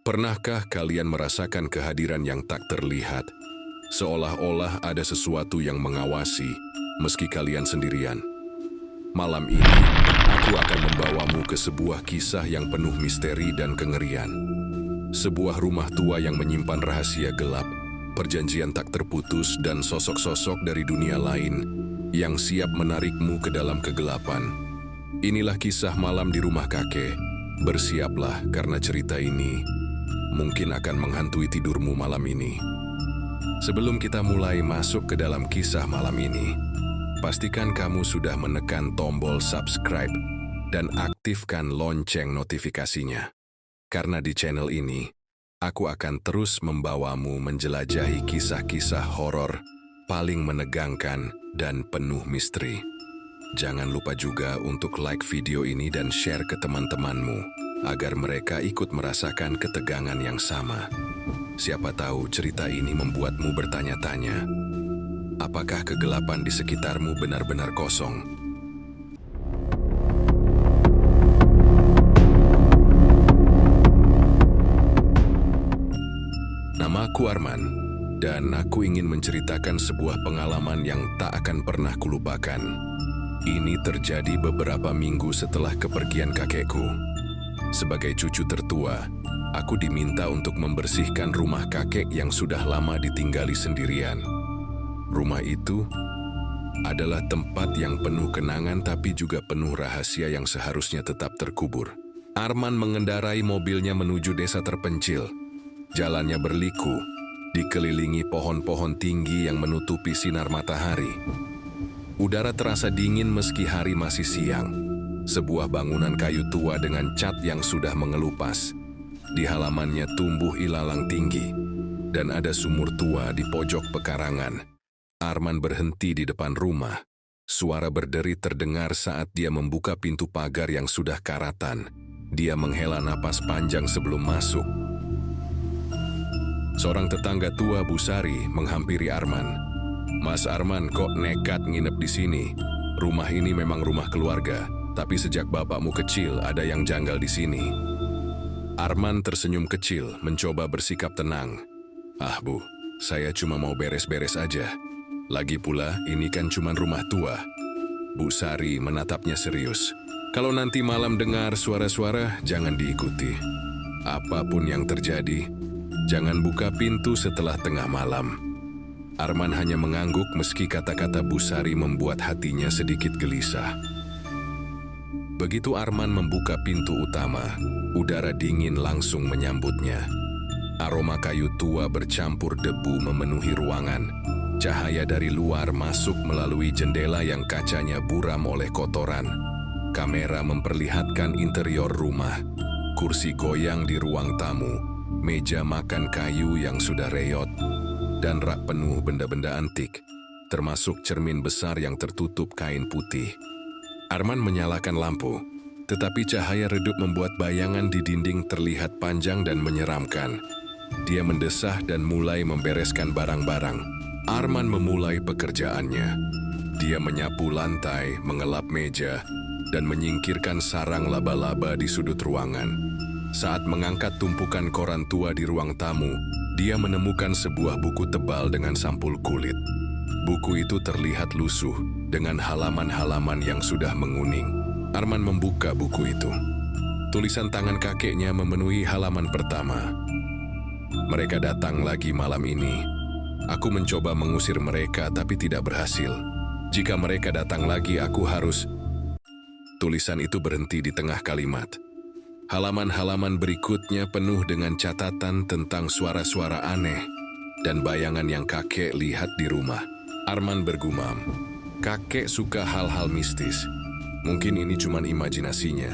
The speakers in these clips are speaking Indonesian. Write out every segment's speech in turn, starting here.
Pernahkah kalian merasakan kehadiran yang tak terlihat, seolah-olah ada sesuatu yang mengawasi, meski kalian sendirian? Malam ini, aku akan membawamu ke sebuah kisah yang penuh misteri dan kengerian. Sebuah rumah tua yang menyimpan rahasia gelap, perjanjian tak terputus, dan sosok-sosok dari dunia lain yang siap menarikmu ke dalam kegelapan. Inilah kisah malam di rumah kakek. Bersiaplah karena cerita ini mungkin akan menghantui tidurmu malam ini. Sebelum kita mulai masuk ke dalam kisah malam ini, pastikan kamu sudah menekan tombol subscribe dan aktifkan lonceng notifikasinya. Karena di channel ini, aku akan terus membawamu menjelajahi kisah-kisah horor paling menegangkan dan penuh misteri. Jangan lupa juga untuk like video ini dan share ke teman-temanmu, agar mereka ikut merasakan ketegangan yang sama. Siapa tahu cerita ini membuatmu bertanya-tanya, apakah kegelapan di sekitarmu benar-benar kosong? Namaku Arman, dan aku ingin menceritakan sebuah pengalaman yang tak akan pernah kulupakan. Ini terjadi beberapa minggu setelah kepergian kakekku. Sebagai cucu tertua, aku diminta untuk membersihkan rumah kakek yang sudah lama ditinggali sendirian. Rumah itu adalah tempat yang penuh kenangan tapi juga penuh rahasia yang seharusnya tetap terkubur. Arman mengendarai mobilnya menuju desa terpencil. Jalannya berliku, dikelilingi pohon-pohon tinggi yang menutupi sinar matahari. Udara terasa dingin meski hari masih siang. Sebuah bangunan kayu tua dengan cat yang sudah mengelupas. Di halamannya tumbuh ilalang tinggi, dan ada sumur tua di pojok pekarangan. Arman berhenti di depan rumah. Suara berderit terdengar saat dia membuka pintu pagar yang sudah karatan. Dia menghela napas panjang sebelum masuk. Seorang tetangga tua, Bu Sari, menghampiri Arman. "Mas Arman, kok nekat nginep di sini? Rumah ini memang rumah keluarga, tapi sejak bapakmu kecil ada yang janggal di sini." Arman tersenyum kecil, mencoba bersikap tenang. "Ah Bu, saya cuma mau beres-beres aja. Lagi pula, ini kan cuma rumah tua." Bu Sari menatapnya serius. "Kalau nanti malam dengar suara-suara, jangan diikuti. Apapun yang terjadi, jangan buka pintu setelah tengah malam." Arman hanya mengangguk meski kata-kata Bu Sari membuat hatinya sedikit gelisah. Begitu Arman membuka pintu utama, udara dingin langsung menyambutnya. Aroma kayu tua bercampur debu memenuhi ruangan. Cahaya dari luar masuk melalui jendela yang kacanya buram oleh kotoran. Kamera memperlihatkan interior rumah. Kursi goyang di ruang tamu, meja makan kayu yang sudah reyot, dan rak penuh benda-benda antik, termasuk cermin besar yang tertutup kain putih. Arman menyalakan lampu, tetapi cahaya redup membuat bayangan di dinding terlihat panjang dan menyeramkan. Dia mendesah dan mulai membereskan barang-barang. Arman memulai pekerjaannya. Dia menyapu lantai, mengelap meja, dan menyingkirkan sarang laba-laba di sudut ruangan. Saat mengangkat tumpukan koran tua di ruang tamu, dia menemukan sebuah buku tebal dengan sampul kulit. Buku itu terlihat lusuh, dengan halaman-halaman yang sudah menguning. Arman membuka buku itu. Tulisan tangan kakeknya memenuhi halaman pertama. "Mereka datang lagi malam ini. Aku mencoba mengusir mereka tapi tidak berhasil. Jika mereka datang lagi, aku harus..." Tulisan itu berhenti di tengah kalimat. Halaman-halaman berikutnya penuh dengan catatan tentang suara-suara aneh dan bayangan yang kakek lihat di rumah. Arman bergumam, kakek suka hal-hal mistis. Mungkin ini cuma imajinasinya.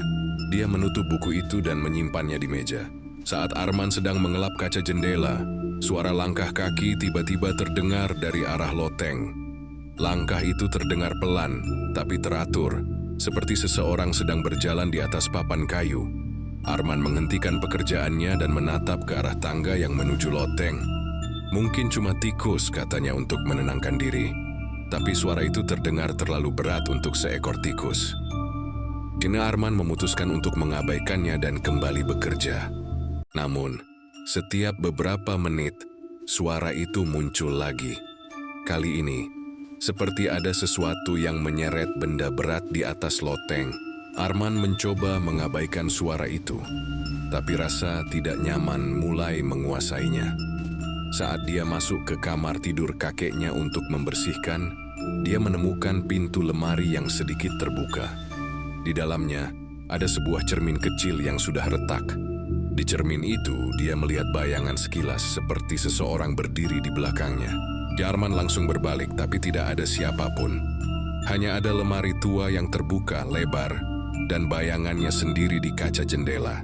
Dia menutup buku itu dan menyimpannya di meja. Saat Arman sedang mengelap kaca jendela, suara langkah kaki tiba-tiba terdengar dari arah loteng. Langkah itu terdengar pelan, tapi teratur, seperti seseorang sedang berjalan di atas papan kayu. Arman menghentikan pekerjaannya dan menatap ke arah tangga yang menuju loteng. "Mungkin cuma tikus," katanya untuk menenangkan diri. Tapi suara itu terdengar terlalu berat untuk seekor tikus. Kini Arman memutuskan untuk mengabaikannya dan kembali bekerja. Namun, Setiap beberapa menit, suara itu muncul lagi. Kali ini, seperti ada sesuatu yang menyeret benda berat di atas loteng. Arman mencoba mengabaikan suara itu, tapi rasa tidak nyaman mulai menguasainya. Saat dia masuk ke kamar tidur kakeknya untuk membersihkan, dia menemukan pintu lemari yang sedikit terbuka. Di dalamnya, ada sebuah cermin kecil yang sudah retak. Di cermin itu, dia melihat bayangan sekilas seperti seseorang berdiri di belakangnya. Arman langsung berbalik, tapi tidak ada siapapun. Hanya ada lemari tua yang terbuka lebar, dan bayangannya sendiri di kaca jendela.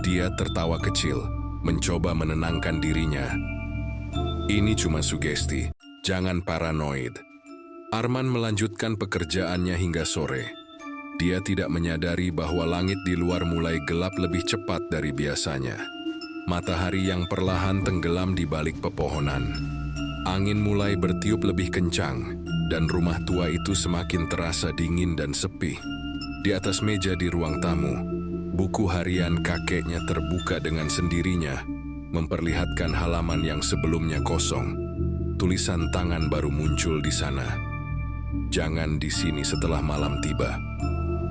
Dia tertawa kecil, mencoba menenangkan dirinya. Ini cuma sugesti, jangan paranoid. Arman melanjutkan pekerjaannya hingga sore. Dia tidak menyadari bahwa langit di luar mulai gelap lebih cepat dari biasanya. Matahari yang perlahan tenggelam di balik pepohonan. Angin mulai bertiup lebih kencang, dan rumah tua itu semakin terasa dingin dan sepi. Di atas meja di ruang tamu, buku harian kakeknya terbuka dengan sendirinya, memperlihatkan halaman yang sebelumnya kosong. Tulisan tangan baru muncul di sana. Jangan di sini setelah malam tiba.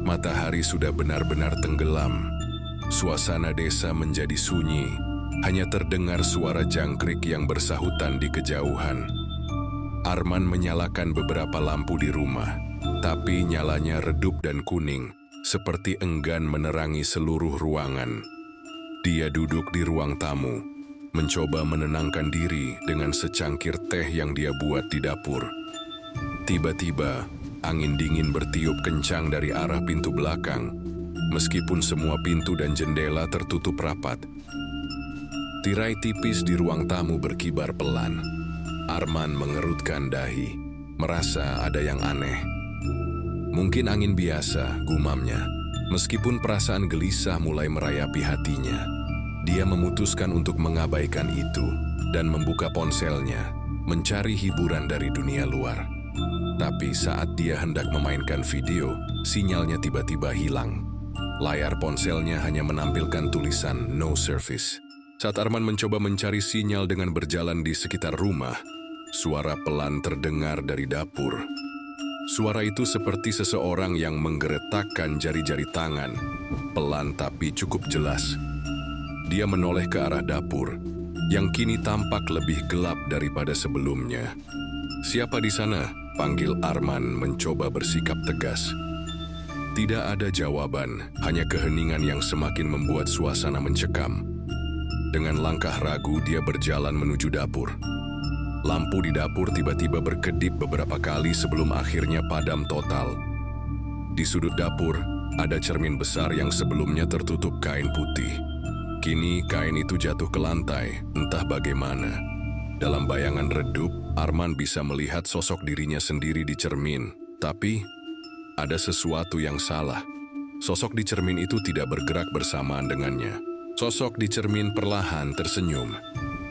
Matahari sudah benar-benar tenggelam. Suasana desa menjadi sunyi, hanya terdengar suara jangkrik yang bersahutan di kejauhan. Arman menyalakan beberapa lampu di rumah, tapi nyalanya redup dan kuning, seperti enggan menerangi seluruh ruangan. Dia duduk di ruang tamu, mencoba menenangkan diri dengan secangkir teh yang dia buat di dapur. Tiba-tiba, angin dingin bertiup kencang dari arah pintu belakang, meskipun semua pintu dan jendela tertutup rapat. Tirai tipis di ruang tamu berkibar pelan. Arman mengerutkan dahi, merasa ada yang aneh. Mungkin angin biasa, gumamnya. Meskipun perasaan gelisah mulai merayapi hatinya, dia memutuskan untuk mengabaikan itu dan membuka ponselnya, mencari hiburan dari dunia luar. Tapi saat dia hendak memainkan video, sinyalnya tiba-tiba hilang. Layar ponselnya hanya menampilkan tulisan "No service". Saat Arman mencoba mencari sinyal dengan berjalan di sekitar rumah, suara pelan terdengar dari dapur. Suara itu seperti seseorang yang menggeretakkan jari-jari tangan, pelan tapi cukup jelas. Dia menoleh ke arah dapur, yang kini tampak lebih gelap daripada sebelumnya. "Siapa di sana?" panggil Arman mencoba bersikap tegas. Tidak ada jawaban, hanya keheningan yang semakin membuat suasana mencekam. Dengan langkah ragu, dia berjalan menuju dapur. Lampu di dapur tiba-tiba berkedip beberapa kali sebelum akhirnya padam total. Di sudut dapur, ada cermin besar yang sebelumnya tertutup kain putih. Kini kain itu jatuh ke lantai, entah bagaimana. Dalam bayangan redup, Arman bisa melihat sosok dirinya sendiri di cermin. Tapi, ada sesuatu yang salah. Sosok di cermin itu tidak bergerak bersamaan dengannya. Sosok di cermin perlahan tersenyum.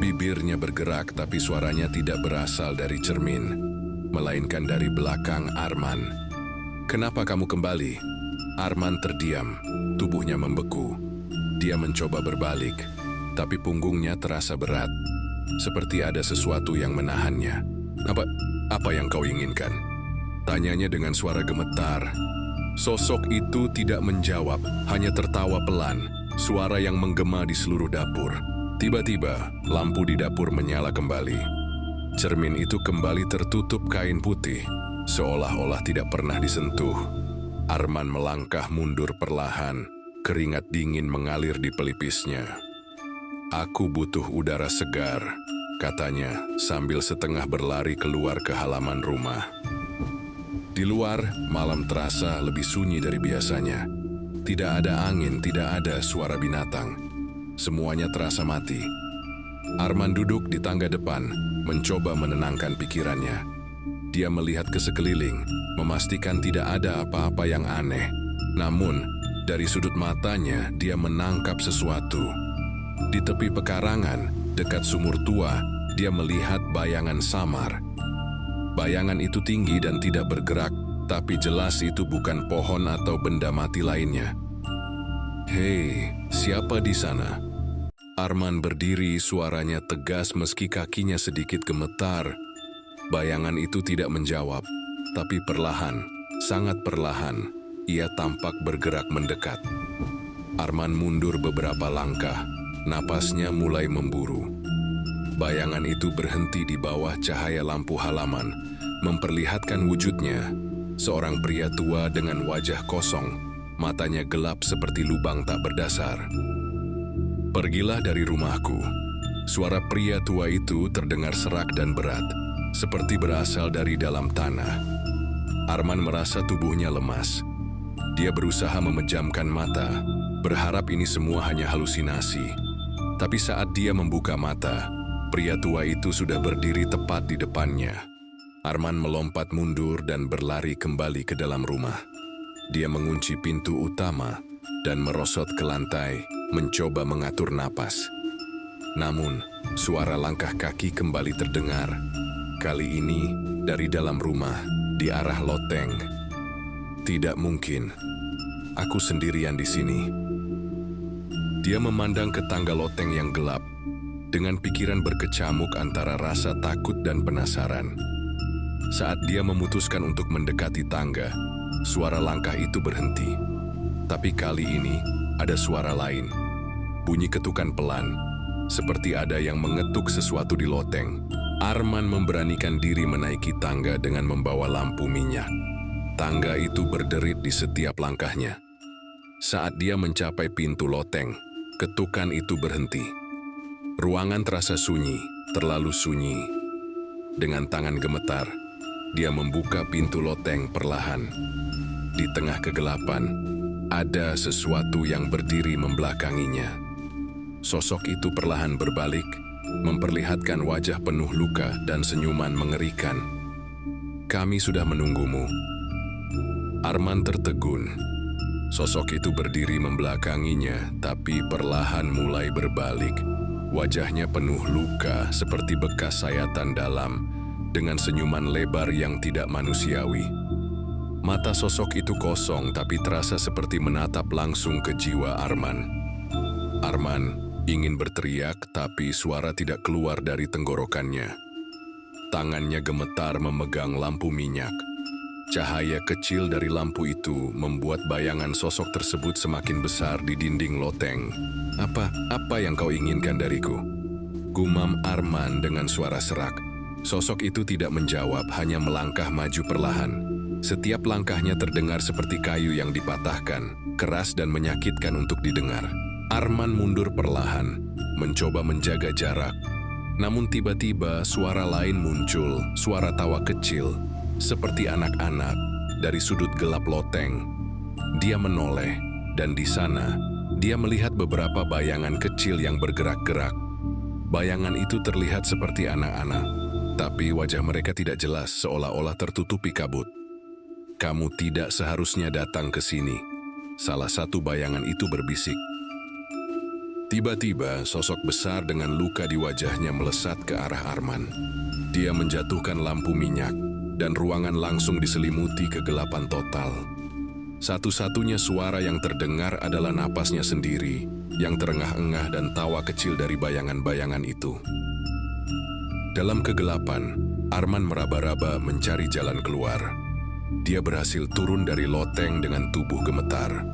Bibirnya bergerak tapi suaranya tidak berasal dari cermin, melainkan dari belakang Arman. "Kenapa kamu kembali?" Arman terdiam, tubuhnya membeku. Dia mencoba berbalik, tapi punggungnya terasa berat, seperti ada sesuatu yang menahannya. Apa yang kau inginkan?" Tanyanya dengan suara gemetar. Sosok itu tidak menjawab, hanya tertawa pelan, suara yang menggema di seluruh dapur. Tiba-tiba, lampu di dapur menyala kembali. Cermin itu kembali tertutup kain putih, seolah-olah tidak pernah disentuh. Arman melangkah mundur perlahan, keringat dingin mengalir di pelipisnya. "Aku butuh udara segar," katanya sambil setengah berlari keluar ke halaman rumah. Di luar, malam terasa lebih sunyi dari biasanya. Tidak ada angin, tidak ada suara binatang. Semuanya terasa mati. Arman duduk di tangga depan, mencoba menenangkan pikirannya. Dia melihat ke sekeliling, memastikan tidak ada apa-apa yang aneh. Namun, dari sudut matanya, dia menangkap sesuatu. Di tepi pekarangan, dekat sumur tua, dia melihat bayangan samar. Bayangan itu tinggi dan tidak bergerak, tapi jelas itu bukan pohon atau benda mati lainnya. "Hei, siapa di sana?" Arman berdiri, suaranya tegas meski kakinya sedikit gemetar. Bayangan itu tidak menjawab, tapi perlahan, sangat perlahan, ia tampak bergerak mendekat. Arman mundur beberapa langkah, napasnya mulai memburu. Bayangan itu berhenti di bawah cahaya lampu halaman, memperlihatkan wujudnya. Seorang pria tua dengan wajah kosong, matanya gelap seperti lubang tak berdasar. "Pergilah dari rumahku." Suara pria tua itu terdengar serak dan berat, seperti berasal dari dalam tanah. Arman merasa tubuhnya lemas. Dia berusaha memejamkan mata, berharap ini semua hanya halusinasi. Tapi saat dia membuka mata, pria tua itu sudah berdiri tepat di depannya. Arman melompat mundur dan berlari kembali ke dalam rumah. Dia mengunci pintu utama dan merosot ke lantai, mencoba mengatur napas. Namun, suara langkah kaki kembali terdengar. Kali ini, dari dalam rumah, di arah loteng. Tidak mungkin. Aku sendirian di sini. Dia memandang ke tangga loteng yang gelap, dengan pikiran berkecamuk antara rasa takut dan penasaran. Saat dia memutuskan untuk mendekati tangga, suara langkah itu berhenti. Tapi kali ini, ada suara lain. Bunyi ketukan pelan, seperti ada yang mengetuk sesuatu di loteng. Arman memberanikan diri menaiki tangga dengan membawa lampu minyak. Tangga itu berderit di setiap langkahnya. Saat dia mencapai pintu loteng, ketukan itu berhenti. Ruangan terasa sunyi, terlalu sunyi. Dengan tangan gemetar, dia membuka pintu loteng perlahan. Di tengah kegelapan, ada sesuatu yang berdiri membelakanginya. Sosok itu perlahan berbalik, memperlihatkan wajah penuh luka dan senyuman mengerikan. "Kami sudah menunggumu." Arman tertegun. Sosok itu berdiri membelakanginya, tapi perlahan mulai berbalik. Wajahnya penuh luka seperti bekas sayatan dalam, dengan senyuman lebar yang tidak manusiawi. Mata sosok itu kosong tapi terasa seperti menatap langsung ke jiwa Arman. Arman ingin berteriak, tapi suara tidak keluar dari tenggorokannya. Tangannya gemetar memegang lampu minyak. Cahaya kecil dari lampu itu membuat bayangan sosok tersebut semakin besar di dinding loteng. Apa yang kau inginkan dariku?" Gumam Arman dengan suara serak. Sosok itu tidak menjawab, hanya melangkah maju perlahan. Setiap langkahnya terdengar seperti kayu yang dipatahkan, keras dan menyakitkan untuk didengar. Arman mundur perlahan, mencoba menjaga jarak. Namun tiba-tiba suara lain muncul, suara tawa kecil, seperti anak-anak, dari sudut gelap loteng. Dia menoleh, dan di sana, dia melihat beberapa bayangan kecil yang bergerak-gerak. Bayangan itu terlihat seperti anak-anak, tapi wajah mereka tidak jelas, seolah-olah tertutupi kabut. "Kamu tidak seharusnya datang ke sini," salah satu bayangan itu berbisik. Tiba-tiba, sosok besar dengan luka di wajahnya melesat ke arah Arman. Dia menjatuhkan lampu minyak, dan ruangan langsung diselimuti kegelapan total. Satu-satunya suara yang terdengar adalah napasnya sendiri, yang terengah-engah dan tawa kecil dari bayangan-bayangan itu. Dalam kegelapan, Arman meraba-raba mencari jalan keluar. Dia berhasil turun dari loteng dengan tubuh gemetar.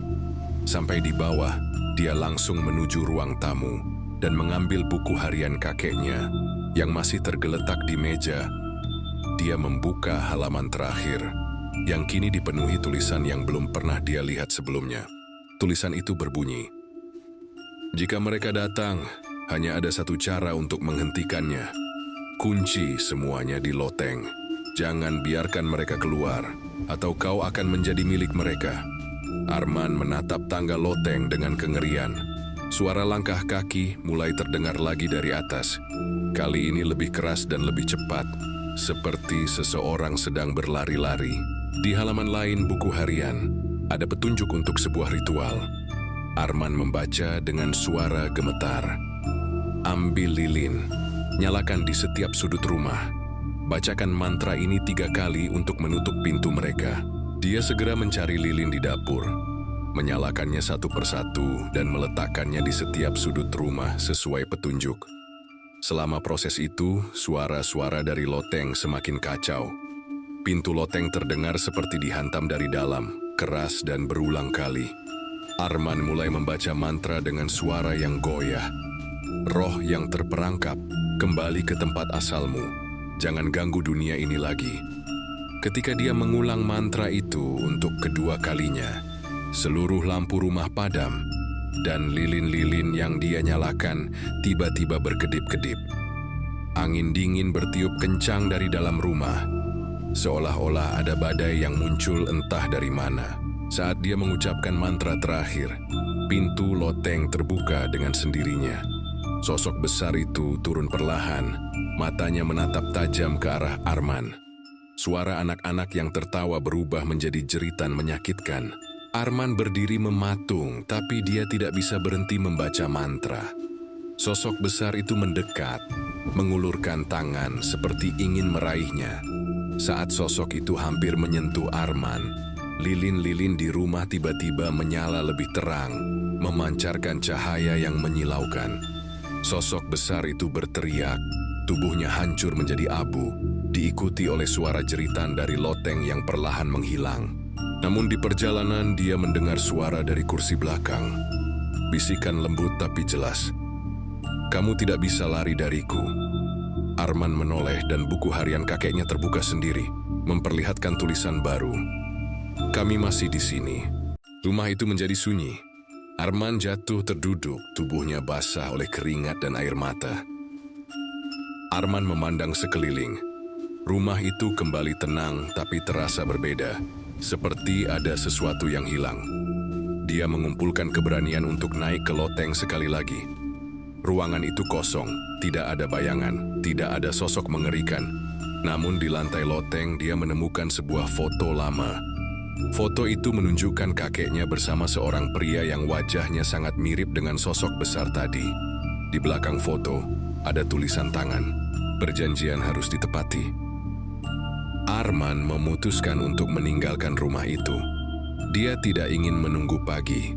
Sampai di bawah, dia langsung menuju ruang tamu dan mengambil buku harian kakeknya yang masih tergeletak di meja. Dia membuka halaman terakhir, yang kini dipenuhi tulisan yang belum pernah dia lihat sebelumnya. Tulisan itu berbunyi, "Jika mereka datang, hanya ada satu cara untuk menghentikannya. Kunci semuanya di loteng. Jangan biarkan mereka keluar, atau kau akan menjadi milik mereka." Arman menatap tangga loteng dengan kengerian. Suara langkah kaki mulai terdengar lagi dari atas. Kali ini lebih keras dan lebih cepat, seperti seseorang sedang berlari-lari. Di halaman lain buku harian, ada petunjuk untuk sebuah ritual. Arman membaca dengan suara gemetar. "Ambil lilin, nyalakan di setiap sudut rumah. Bacakan mantra ini 3 kali untuk menutup pintu mereka." Dia segera mencari lilin di dapur. menyalakannya satu persatu dan meletakkannya di setiap sudut rumah sesuai petunjuk. Selama proses itu, suara-suara dari loteng semakin kacau. Pintu loteng terdengar seperti dihantam dari dalam, keras dan berulang kali. Arman mulai membaca mantra dengan suara yang goyah. Roh yang terperangkap, kembali ke tempat asalmu. Jangan ganggu dunia ini lagi. Ketika dia mengulang mantra itu untuk kedua kalinya, seluruh lampu rumah padam, dan lilin-lilin yang dia nyalakan tiba-tiba berkedip-kedip. Angin dingin bertiup kencang dari dalam rumah, seolah-olah ada badai yang muncul entah dari mana. Saat dia mengucapkan mantra terakhir, pintu loteng terbuka dengan sendirinya. Sosok besar itu turun perlahan, matanya menatap tajam ke arah Arman. Suara anak-anak yang tertawa berubah menjadi jeritan menyakitkan. Arman berdiri mematung, tapi dia tidak bisa berhenti membaca mantra. Sosok besar itu mendekat, mengulurkan tangan seperti ingin meraihnya. Saat sosok itu hampir menyentuh Arman, lilin-lilin di rumah tiba-tiba menyala lebih terang, memancarkan cahaya yang menyilaukan. Sosok besar itu berteriak, tubuhnya hancur menjadi abu, diikuti oleh suara jeritan dari loteng yang perlahan menghilang. Namun di perjalanan dia mendengar suara dari kursi belakang. Bisikan lembut tapi jelas. "Kamu tidak bisa lari dariku." Arman menoleh dan buku harian kakeknya terbuka sendiri, memperlihatkan tulisan baru. "Kami masih di sini." Rumah itu menjadi sunyi. Arman jatuh terduduk, tubuhnya basah oleh keringat dan air mata. Arman memandang sekeliling. Rumah itu kembali tenang tapi terasa berbeda. Seperti ada sesuatu yang hilang. Dia mengumpulkan keberanian untuk naik ke loteng sekali lagi. Ruangan itu kosong, tidak ada bayangan, tidak ada sosok mengerikan. Namun di lantai loteng dia menemukan sebuah foto lama. Foto itu menunjukkan kakeknya bersama seorang pria yang wajahnya sangat mirip dengan sosok besar tadi. Di belakang foto ada tulisan tangan, perjanjian harus ditepati. Arman memutuskan untuk meninggalkan rumah itu. Dia tidak ingin menunggu pagi.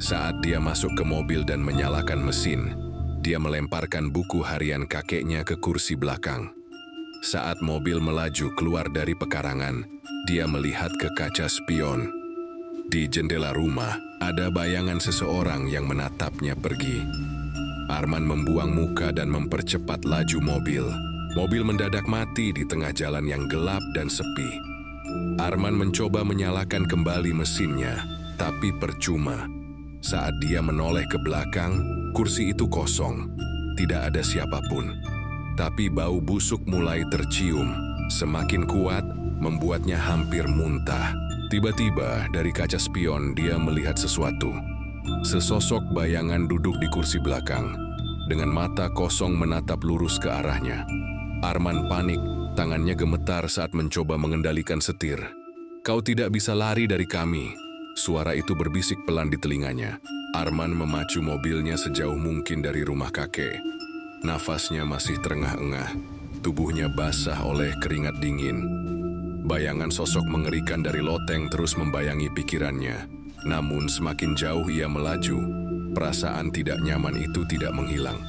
Saat dia masuk ke mobil dan menyalakan mesin, dia melemparkan buku harian kakeknya ke kursi belakang. Saat mobil melaju keluar dari pekarangan, dia melihat ke kaca spion. Di jendela rumah, ada bayangan seseorang yang menatapnya pergi. Arman membuang muka dan mempercepat laju mobil. Mobil mendadak mati di tengah jalan yang gelap dan sepi. Arman mencoba menyalakan kembali mesinnya, tapi percuma. Saat dia menoleh ke belakang, kursi itu kosong. Tidak ada siapapun. Tapi bau busuk mulai tercium. Semakin kuat, membuatnya hampir muntah. Tiba-tiba, dari kaca spion dia melihat sesuatu. Sesosok bayangan duduk di kursi belakang, dengan mata kosong menatap lurus ke arahnya. Arman panik, tangannya gemetar saat mencoba mengendalikan setir. "Kau tidak bisa lari dari kami." Suara itu berbisik pelan di telinganya. Arman memacu mobilnya sejauh mungkin dari rumah kakek. Nafasnya masih terengah-engah, tubuhnya basah oleh keringat dingin. Bayangan sosok mengerikan dari loteng terus membayangi pikirannya. Namun semakin jauh ia melaju, perasaan tidak nyaman itu tidak menghilang.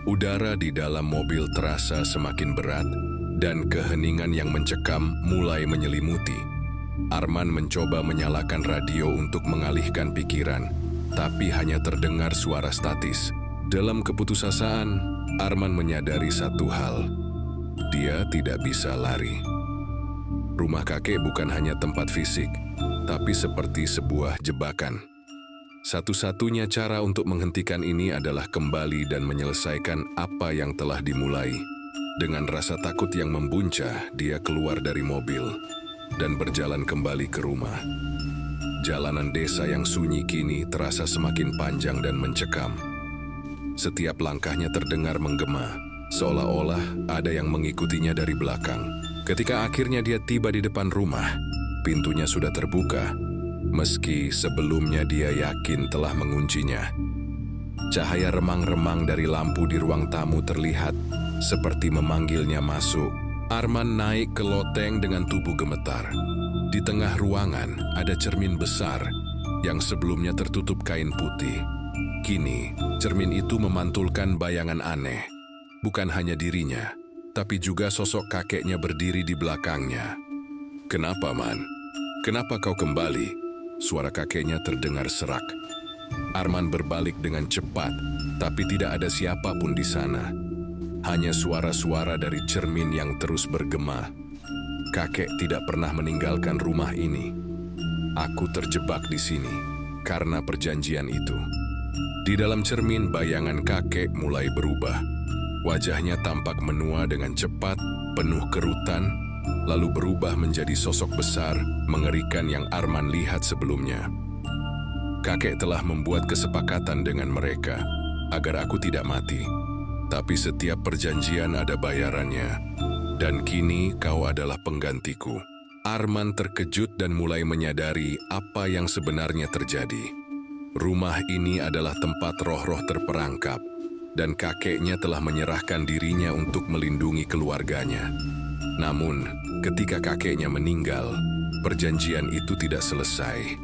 Udara di dalam mobil terasa semakin berat, dan keheningan yang mencekam mulai menyelimuti. Arman mencoba menyalakan radio untuk mengalihkan pikiran, tapi hanya terdengar suara statis. Dalam keputusasaan, Arman menyadari satu hal. Dia tidak bisa lari. Rumah kakek bukan hanya tempat fisik, tapi seperti sebuah jebakan. Satu-satunya cara untuk menghentikan ini adalah kembali dan menyelesaikan apa yang telah dimulai. Dengan rasa takut yang membuncah, dia keluar dari mobil dan berjalan kembali ke rumah. Jalanan desa yang sunyi kini terasa semakin panjang dan mencekam. Setiap langkahnya terdengar menggema, seolah-olah ada yang mengikutinya dari belakang. Ketika akhirnya dia tiba di depan rumah, pintunya sudah terbuka. Meski sebelumnya dia yakin telah menguncinya. Cahaya remang-remang dari lampu di ruang tamu terlihat seperti memanggilnya masuk. Arman naik ke loteng dengan tubuh gemetar. Di tengah ruangan ada cermin besar. yang sebelumnya tertutup kain putih. Kini, cermin itu memantulkan bayangan aneh. Bukan hanya dirinya, tapi juga sosok kakeknya berdiri di belakangnya. "Kenapa, Man? Kenapa kau kembali?" Suara kakeknya terdengar serak. Arman berbalik dengan cepat, tapi tidak ada siapapun di sana. Hanya suara-suara dari cermin yang terus bergema. "Kakek tidak pernah meninggalkan rumah ini. Aku terjebak di sini karena perjanjian itu." Di dalam cermin, bayangan kakek mulai berubah. Wajahnya tampak menua dengan cepat, penuh kerutan, lalu berubah menjadi sosok besar, mengerikan yang Arman lihat sebelumnya. "Kakek telah membuat kesepakatan dengan mereka agar aku tidak mati. Tapi setiap perjanjian ada bayarannya, dan kini kau adalah penggantiku." Arman terkejut dan mulai menyadari apa yang sebenarnya terjadi. Rumah ini adalah tempat roh-roh terperangkap, dan kakeknya telah menyerahkan dirinya untuk melindungi keluarganya. Namun, ketika kakeknya meninggal, perjanjian itu tidak selesai.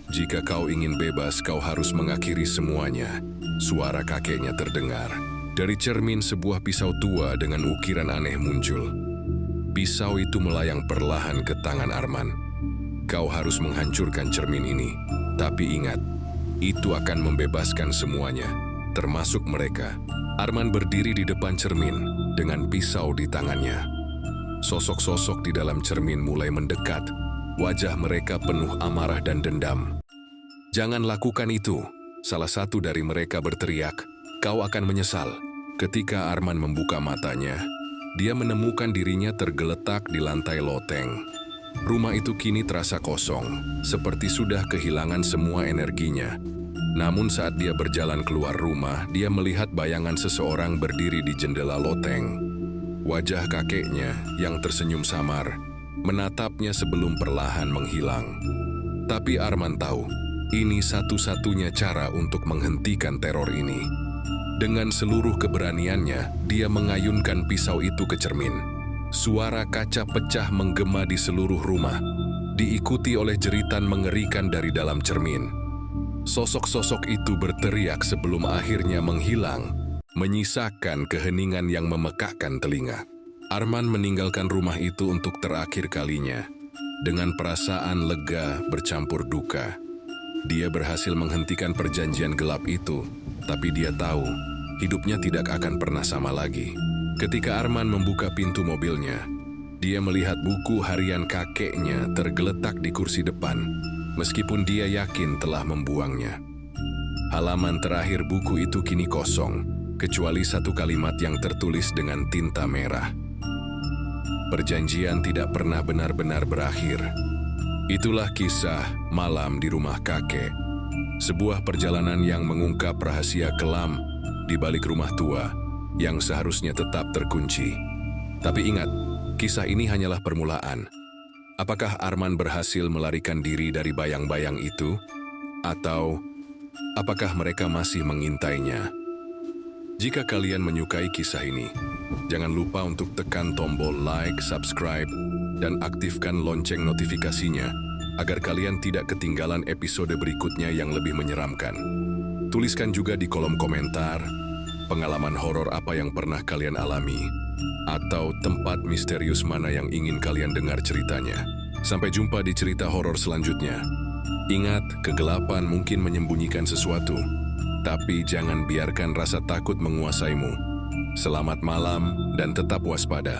"Jika kau ingin bebas, kau harus mengakhiri semuanya." Suara kakeknya terdengar. Dari cermin, sebuah pisau tua dengan ukiran aneh muncul. Pisau itu melayang perlahan ke tangan Arman. "Kau harus menghancurkan cermin ini. Tapi ingat, itu akan membebaskan semuanya, termasuk mereka." Arman berdiri di depan cermin dengan pisau di tangannya. Sosok-sosok di dalam cermin mulai mendekat. Wajah mereka penuh amarah dan dendam. "Jangan lakukan itu," salah satu dari mereka berteriak. "Kau akan menyesal." Ketika Arman membuka matanya, dia menemukan dirinya tergeletak di lantai loteng. Rumah itu kini terasa kosong, seperti sudah kehilangan semua energinya. Namun saat dia berjalan keluar rumah, dia melihat bayangan seseorang berdiri di jendela loteng. Wajah kakeknya yang tersenyum samar menatapnya sebelum perlahan menghilang. Tapi Arman tahu, ini satu-satunya cara untuk menghentikan teror ini. Dengan seluruh keberaniannya, dia mengayunkan pisau itu ke cermin. Suara kaca pecah menggema di seluruh rumah, diikuti oleh jeritan mengerikan dari dalam cermin. Sosok-sosok itu berteriak sebelum akhirnya menghilang, menyisakan keheningan yang memekakkan telinga. Arman meninggalkan rumah itu untuk terakhir kalinya, dengan perasaan lega bercampur duka. Dia berhasil menghentikan perjanjian gelap itu, tapi dia tahu hidupnya tidak akan pernah sama lagi. Ketika Arman membuka pintu mobilnya, dia melihat buku harian kakeknya tergeletak di kursi depan, meskipun dia yakin telah membuangnya. Halaman terakhir buku itu kini kosong, kecuali satu kalimat yang tertulis dengan tinta merah. "Perjanjian tidak pernah benar-benar berakhir." Itulah kisah Malam di Rumah Kakek. Sebuah perjalanan yang mengungkap rahasia kelam di balik rumah tua yang seharusnya tetap terkunci. Tapi ingat, kisah ini hanyalah permulaan. Apakah Arman berhasil melarikan diri dari bayang-bayang itu? Atau apakah mereka masih mengintainya? Jika kalian menyukai kisah ini, jangan lupa untuk tekan tombol like, subscribe, dan aktifkan lonceng notifikasinya agar kalian tidak ketinggalan episode berikutnya yang lebih menyeramkan. Tuliskan juga di kolom komentar pengalaman horor apa yang pernah kalian alami, atau tempat misterius mana yang ingin kalian dengar ceritanya. Sampai jumpa di cerita horor selanjutnya. Ingat, kegelapan mungkin menyembunyikan sesuatu, tapi jangan biarkan rasa takut menguasaimu. Selamat malam dan tetap waspada.